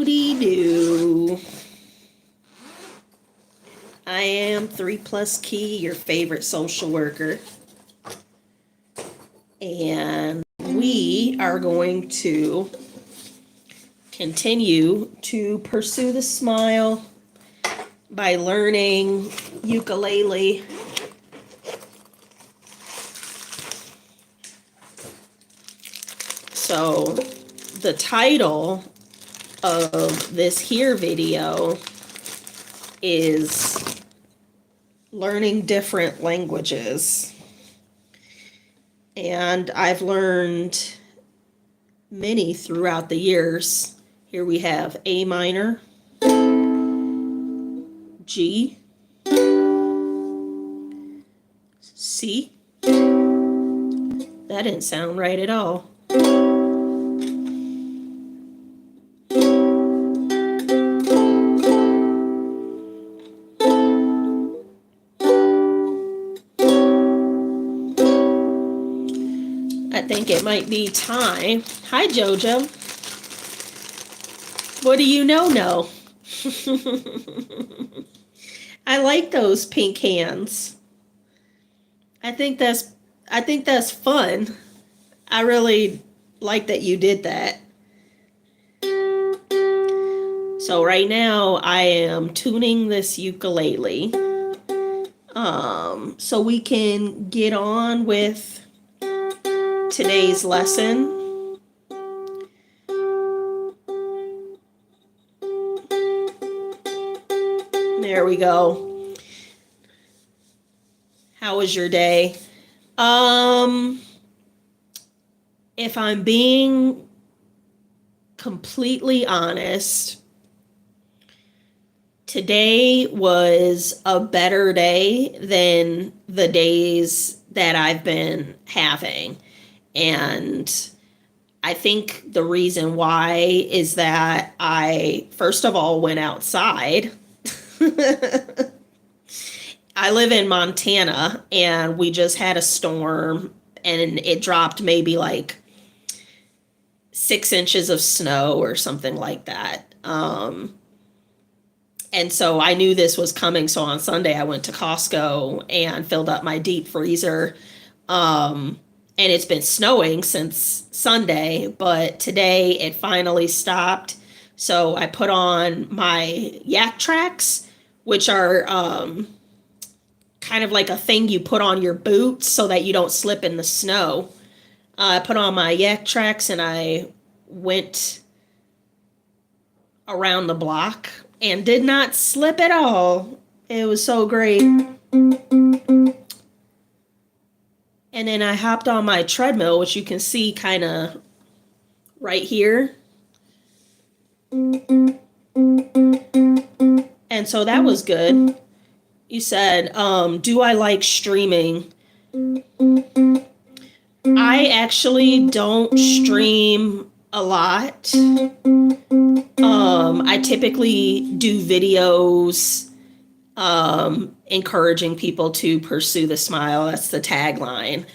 Do-de-doo. I am 3+Kei, your favorite social worker. And we are going to continue to pursue the smile by learning ukulele. So the title of this here video is Learning Different Languages. And I've learned many throughout the years. Here we have A minor, G, C. That didn't sound right at all. I think it might be time. Hi, Jojo. What do you know? I like those pink hands. I think that's fun. I really like that you did that. So right now I am tuning this ukulele. So we can get on with today's lesson. There we go. How was your day? If I'm being completely honest, today was a better day than the days that I've been having. And I think the reason why is that I, first of all, went outside. I live in Montana, and we just had a storm, and it dropped maybe like 6 inches of snow or something like that. And so I knew this was coming. So on Sunday, I went to Costco and filled up my deep freezer. And it's been snowing since Sunday, but today it finally stopped. So I put on my yak tracks, which are kind of like a thing you put on your boots so that you don't slip in the snow. I put on my yak tracks and I went around the block and did not slip at all. It was so great. And then I hopped on my treadmill, which you can see kind of right here. And so that was good. You said, do I like streaming? I actually don't stream a lot. I typically do videos encouraging people to pursue the smile. That's the tagline.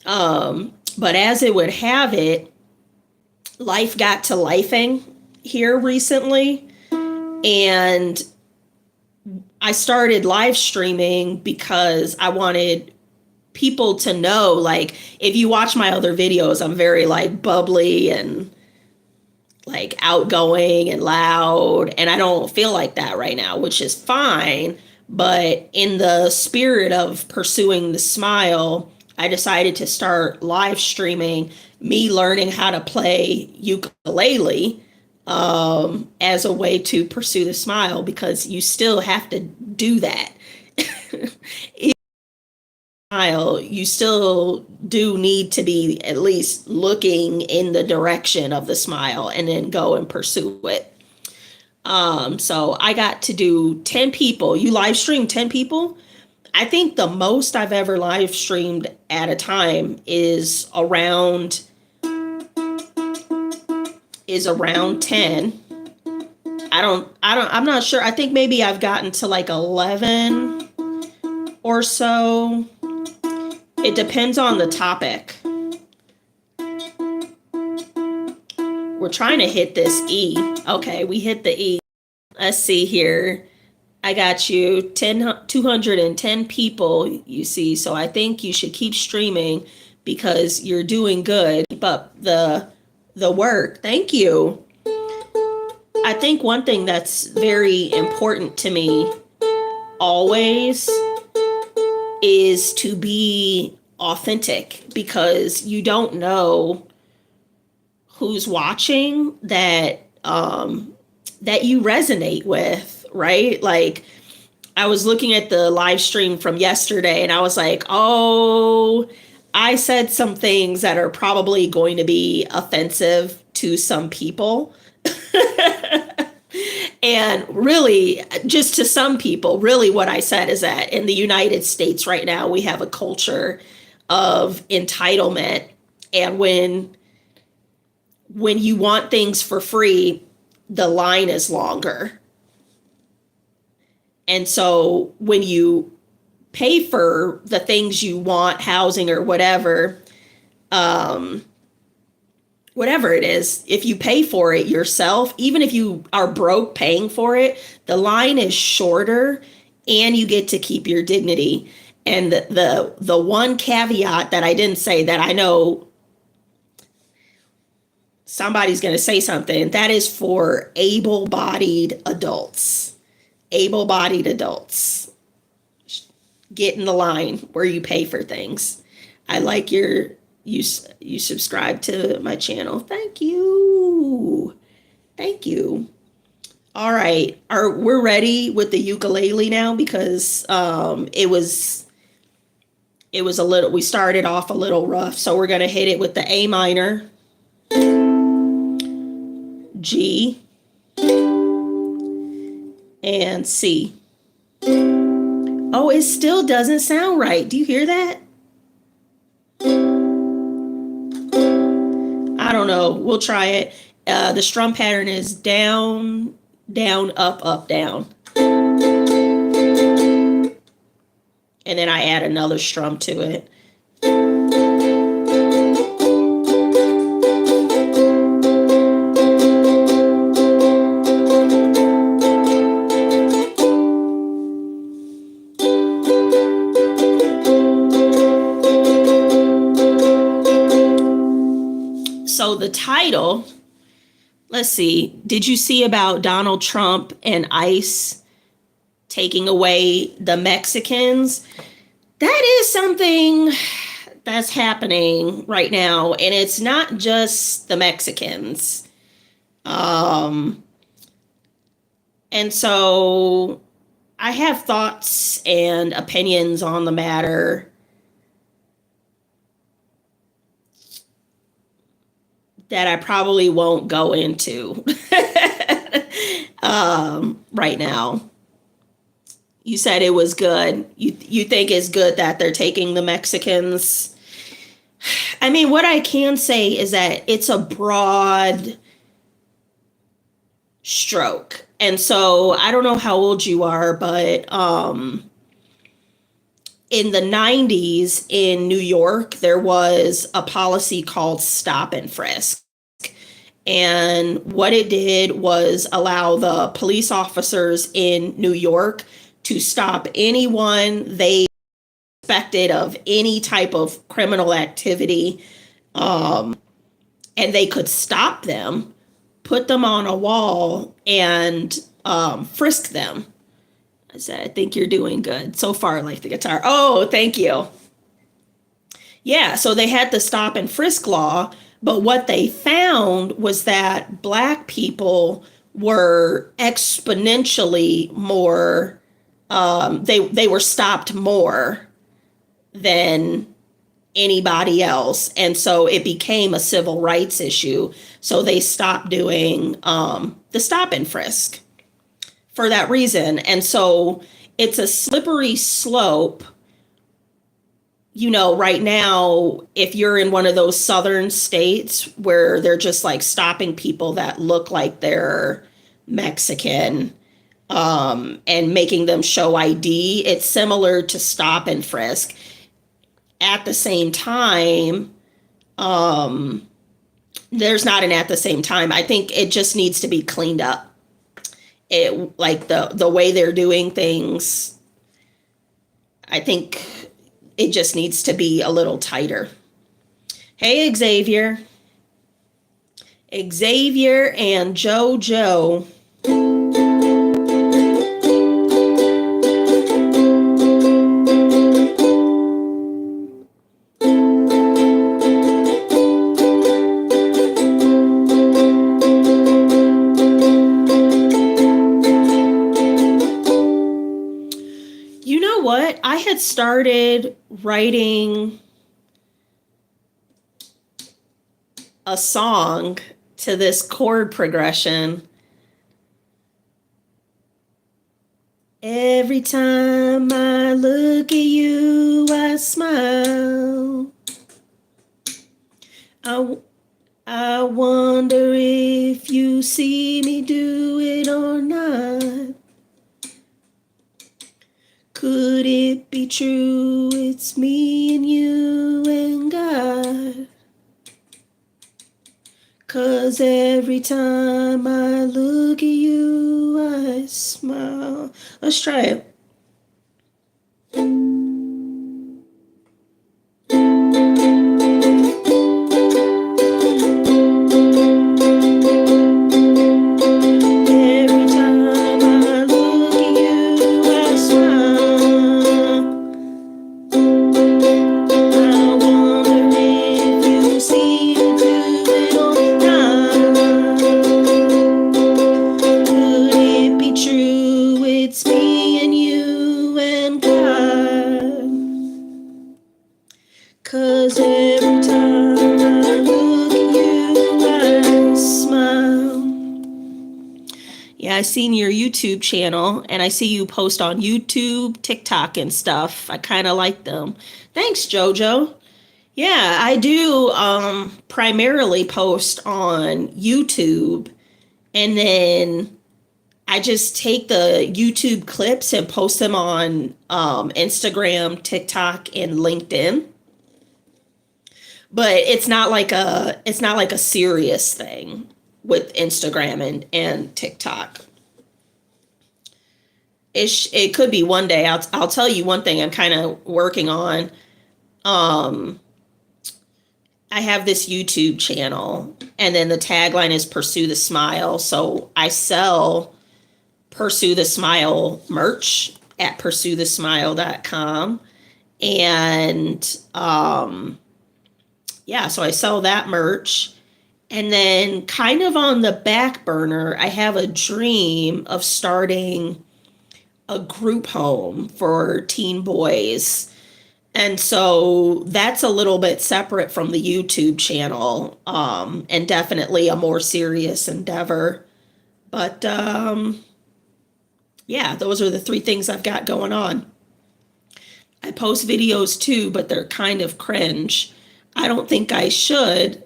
But as it would have it, life got to lifing here recently, and I started live streaming because I wanted people to know, like, if you watch my other videos, I'm very like bubbly and like outgoing and loud, and I don't feel like that right now, which is fine. But in the spirit of pursuing the smile, I decided to start live streaming me learning how to play ukulele as a way to pursue the smile, because you still have to do that. You still do need to be at least looking in the direction of the smile and then go and pursue it. So I got to do 10 people. You live stream 10 people? I think the most I've ever live streamed at a time is around 10. I'm not sure. I think maybe I've gotten to like 11 or so. It depends on the topic. We're trying to hit this E. Okay, we hit the E. Let's see here. I got you 210 people, you see. So I think you should keep streaming because you're doing good. Keep up the work. Thank you. I think one thing that's very important to me always is to be authentic, because you don't know who's watching that that you resonate with, right? Like, I was looking at the live stream from yesterday and I was like, oh, I said some things that are probably going to be offensive to some people. And really, just to some people, really what I said is that in the United States right now, we have a culture of entitlement. And when you want things for free, the line is longer. And so when you pay for the things you want, housing or whatever, whatever it is, if you pay for it yourself, even if you are broke paying for it, the line is shorter and you get to keep your dignity. And the one caveat that I didn't say, that I know somebody's going to say something, that is for able-bodied adults. Able-bodied adults. Get in the line where you pay for things. I like you subscribe to my channel. Thank you. Thank you. All right. We're ready with the ukulele now, because it was a little, we started off a little rough. So we're going to hit it with the A minor, G, and C. Oh, it still doesn't sound right. Do you hear that? I don't know. We'll try it. The strum pattern is down, down, up, up, down. And then I add another strum to it. So the title, let's see, did you see about Donald Trump and ICE taking away the Mexicans? That is something that's happening right now, and it's not just the Mexicans. And so I have thoughts and opinions on the matter. That I probably won't go into right now. You said it was good. You think it's good that they're taking the Mexicans? I mean, what I can say is that it's a broad stroke. And so I don't know how old you are, but in the 90s in New York, there was a policy called stop and frisk. And what it did was allow the police officers in New York to stop anyone they suspected of any type of criminal activity. And they could stop them, put them on a wall, and frisk them. I said, I think you're doing good. So far, I like the guitar. Oh, thank you. Yeah, so they had the stop and frisk law, but what they found was that Black people were exponentially more, they were stopped more than anybody else. And so it became a civil rights issue. So they stopped doing the stop and frisk for that reason. And so it's a slippery slope. You know, right now, if you're in one of those southern states where they're just like stopping people that look like they're Mexican and making them show ID, it's similar to stop and frisk. At the same time, There's not an at the same time. I think it just needs to be cleaned up. It, like the way they're doing things, I think it just needs to be a little tighter. Hey, Xavier. Xavier and JoJo. You know what? I had started writing a song to this chord progression. Every time I look at you, I smile. I wonder if you see me do it or not. Could it be true? It's me and you and God. 'Cause every time I look at you, I smile. Let's try it. Every time I look at you, I smile. I wonder if you see me do it or not. Could it be true? It's me and you and God. 'Cause every time I look at you, I smile. Yeah, I seen your YouTube channel, and I see you post on YouTube, TikTok, and stuff. I kind of like them. Thanks, JoJo. Yeah, I do primarily post on YouTube, and then I just take the YouTube clips and post them on Instagram, TikTok, and LinkedIn. But it's not like a serious thing with Instagram and TikTok. It could be one day. I'll tell you one thing I'm kind of working on. I have this YouTube channel, and then the tagline is Pursue the Smile. So I sell Pursue the Smile merch at PursueTheSmile.com. And yeah, so I sell that merch. And then kind of on the back burner, I have a dream of starting a group home for teen boys. And so that's a little bit separate from the YouTube channel, and definitely a more serious endeavor. But yeah, those are the three things I've got going on. I post videos too, but they're kind of cringe. I don't think I should.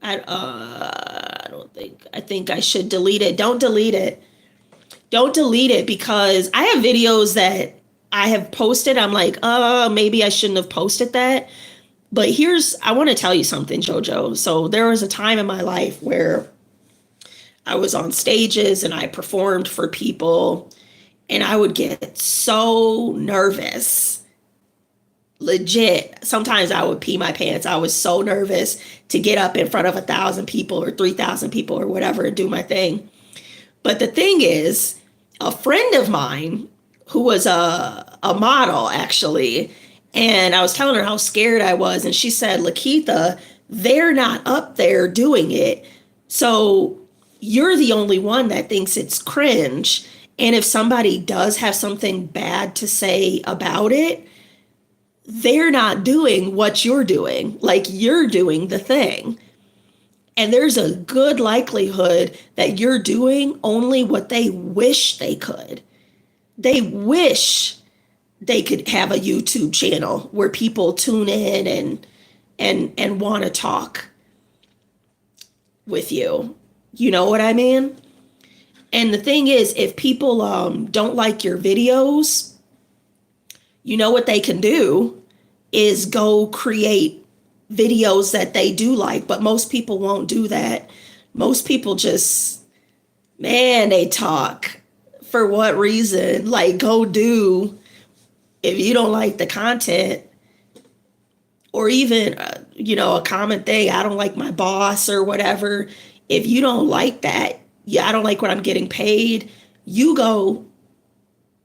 I think I should delete it. Don't delete it. Don't delete it, because I have videos that I have posted. I'm like, maybe I shouldn't have posted that. But I want to tell you something, JoJo. So there was a time in my life where I was on stages and I performed for people, and I would get so nervous. Legit. Sometimes I would pee my pants. I was so nervous to get up in front of 1,000 people or 3,000 people or whatever and do my thing. But the thing is, a friend of mine who was a model, actually, and I was telling her how scared I was, and she said, Lakeitha, they're not up there doing it. So you're the only one that thinks it's cringe. And if somebody does have something bad to say about it, they're not doing what you're doing. Like, you're doing the thing. And there's a good likelihood that you're doing only what they wish they could. They wish they could have a YouTube channel where people tune in and want to talk with you. You know what I mean? And the thing is, if people don't like your videos, you know what they can do is go create videos that they do like, but most people won't do that. Most people just, man, they talk. For what reason? Like, go do, if you don't like the content, or even, a common thing, I don't like my boss or whatever. If you don't like that, I don't like what I'm getting paid, you go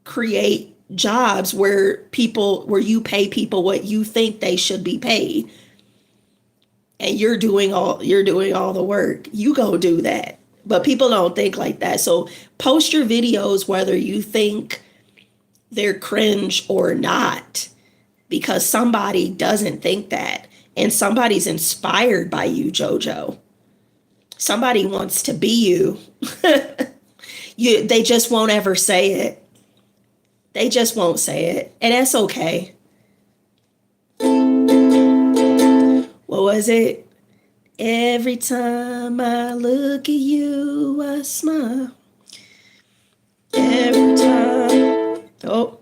create jobs where you pay people what you think they should be paid. And you're doing all the work. You go do that. But people don't think like that. So post your videos whether you think they're cringe or not, because somebody doesn't think that, and somebody's inspired by you, JoJo. Somebody wants to be you. They just won't ever say it. They just won't say it, and that's okay. What was it? Every time I look at you, I smile. Every time. Oh.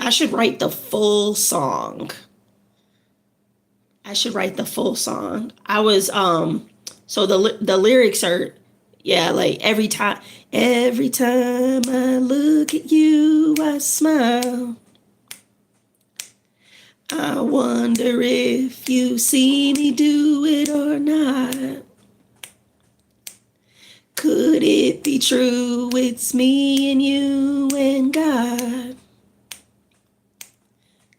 I should write the full song. I was so the lyrics are, like every time I look at you, I smile. I wonder if you see me do it or not. Could it be true? It's me and you and God.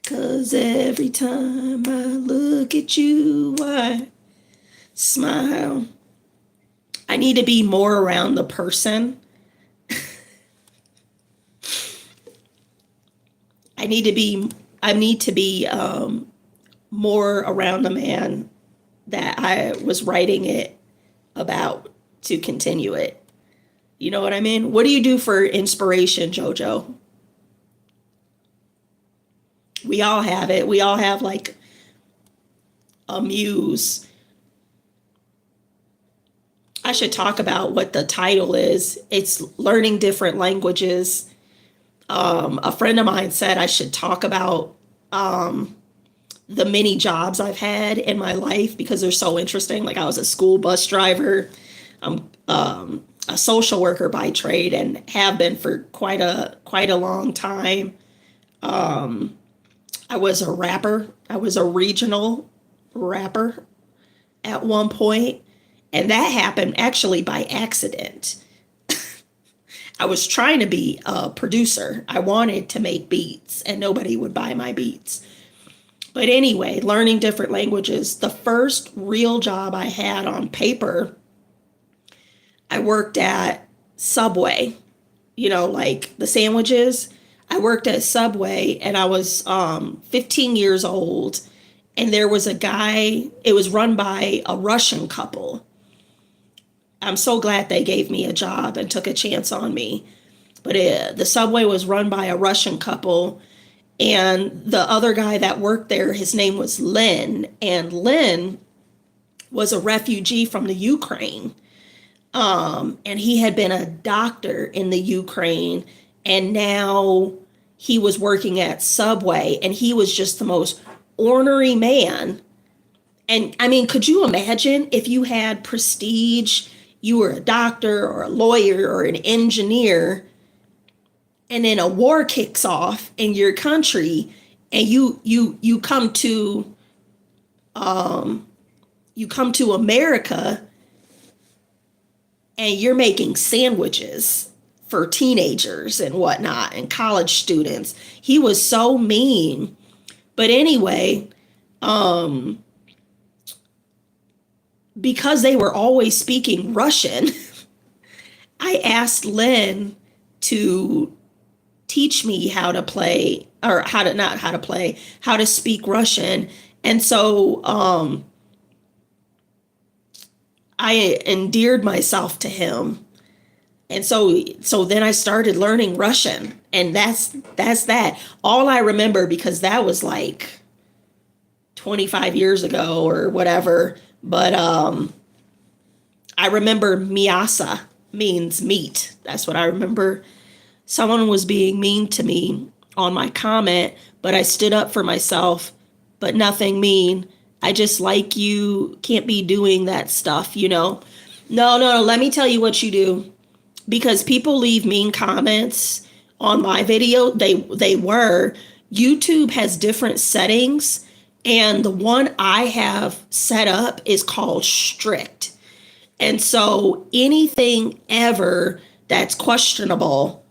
'Cause every time I look at you, I smile. I need to be more around the person. I need to be more around the man that I was writing it about to continue it. You know what I mean? What do you do for inspiration, JoJo? We all have it. We all have like a muse. I should talk about what the title is. It's learning different languages. A friend of mine said I should talk about the many jobs I've had in my life because they're so interesting. Like I was a school bus driver. I'm a social worker by trade and have been for quite a long time. I was a rapper. I was a regional rapper at one point, and that happened actually by accident. I was trying to be a producer. I wanted to make beats, and nobody would buy my beats. But anyway, learning different languages. The first real job I had on paper, I worked at Subway, like the sandwiches. I worked at Subway and I was 15 years old, and there was a guy, it was run by a Russian couple. I'm so glad they gave me a job and took a chance on me. But the Subway was run by a Russian couple, and the other guy that worked there, his name was Lynn, and Lynn was a refugee from the Ukraine. And he had been a doctor in the Ukraine, and now he was working at Subway, and he was just the most ornery man. And I mean, could you imagine if you had prestige, you were a doctor or a lawyer or an engineer, and then a war kicks off in your country, and you come to America, and you're making sandwiches for teenagers and whatnot and college students. He was so mean. But anyway, the because they were always speaking Russian, I asked Lynn to teach me how to play, or how to speak Russian. And so I endeared myself to him. And so then I started learning Russian, and that's that. All I remember, because that was like 25 years ago or whatever. But I remember miasa means meat. That's what I remember. Someone was being mean to me on my comment, but I stood up for myself, but nothing mean. I just like you can't be doing that stuff, you know? No, let me tell you what you do. Because people leave mean comments on my video. YouTube has different settings, and the one I have set up is called strict. And so anything ever that's questionable,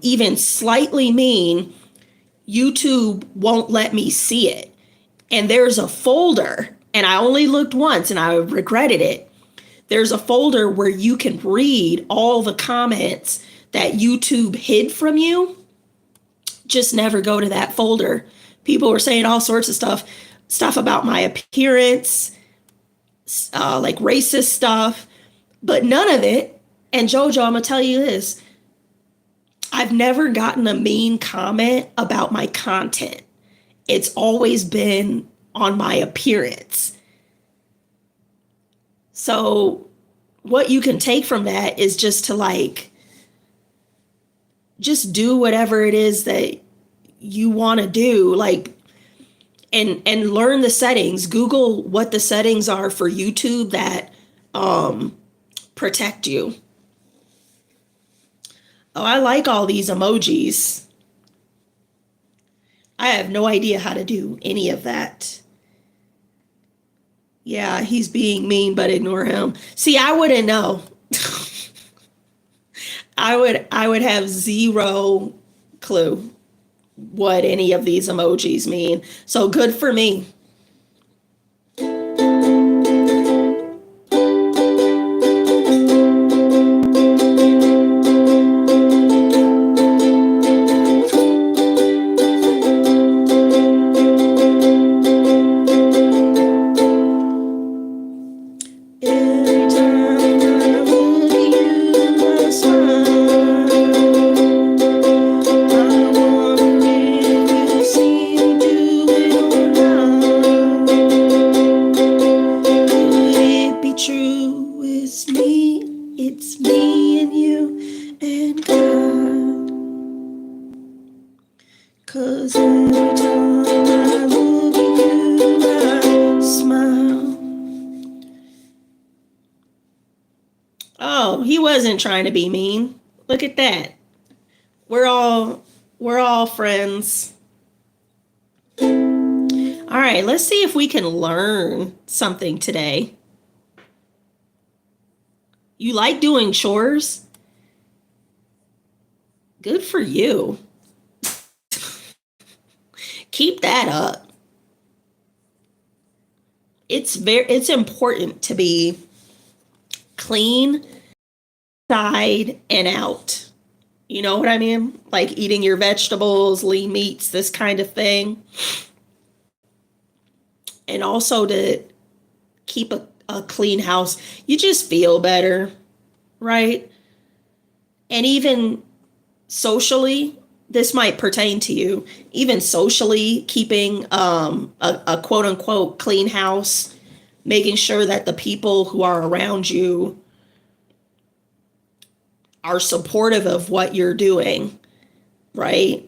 even slightly mean, YouTube won't let me see it. And there's a folder, and I only looked once and I regretted it. There's a folder where you can read all the comments that YouTube hid from you. Just never go to that folder. People were saying all sorts of stuff about my appearance, like racist stuff, but none of it. And Jojo, I'm gonna tell you this. I've never gotten a mean comment about my content. It's always been on my appearance. So what you can take from that is just to just do whatever it is that you want to do, and learn the settings. Google what the settings are for YouTube that protect you. Oh, I like all these emojis. I have no idea how to do any of that. Yeah, he's being mean, but ignore him. See, I wouldn't know. I would have zero clue what any of these emojis mean. So good for me. Oh, he wasn't trying to be mean. Look at that. We're all friends. All right, let's see if we can learn something today. You like doing chores? Good for you. Keep that up. It's important to be clean inside and out. You know what I mean? Like eating your vegetables, lean meats, this kind of thing. And also to keep a clean house. You just feel better, right? And even socially, this might pertain to you. Even socially, keeping a quote unquote clean house, making sure that the people who are around you are supportive of what you're doing, right?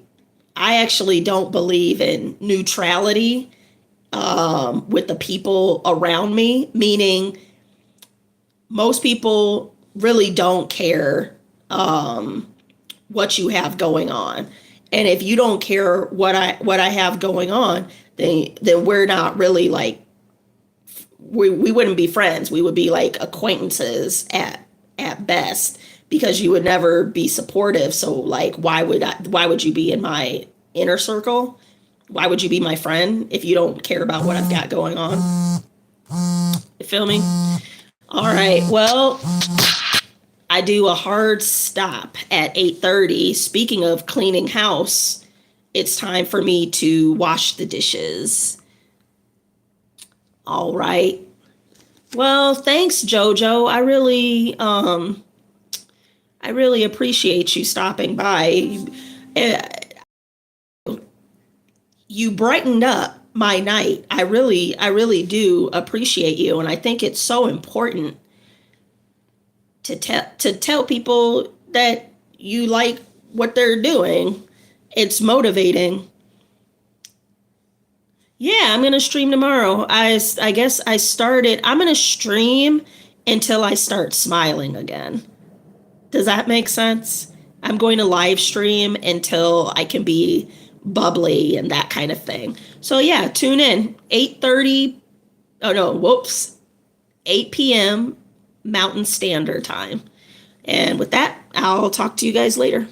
I actually don't believe in neutrality with the people around me, meaning most people really don't care what you have going on. And if you don't care what I have going on, then we're not really like, we wouldn't be friends. We would be like acquaintances at best, because you would never be supportive. So like, why would you be in my inner circle? Why would you be my friend if you don't care about what I've got going on? You feel me? All right. Well, I do a hard stop at 8:30. Speaking of cleaning house, it's time for me to wash the dishes. All right. Well, thanks, Jojo. I really appreciate you stopping by. Uh, You brightened up my night. I really do appreciate you, and I think it's so important to tell people that you like what they're doing. It's motivating. Yeah, I'm gonna stream tomorrow. I guess I'm gonna stream until I start smiling again. Does that make sense? I'm going to live stream until I can be bubbly and that kind of thing. So yeah, tune in. 8:30. Oh no, whoops. 8 p.m. Mountain Standard Time. And with that, I'll talk to you guys later.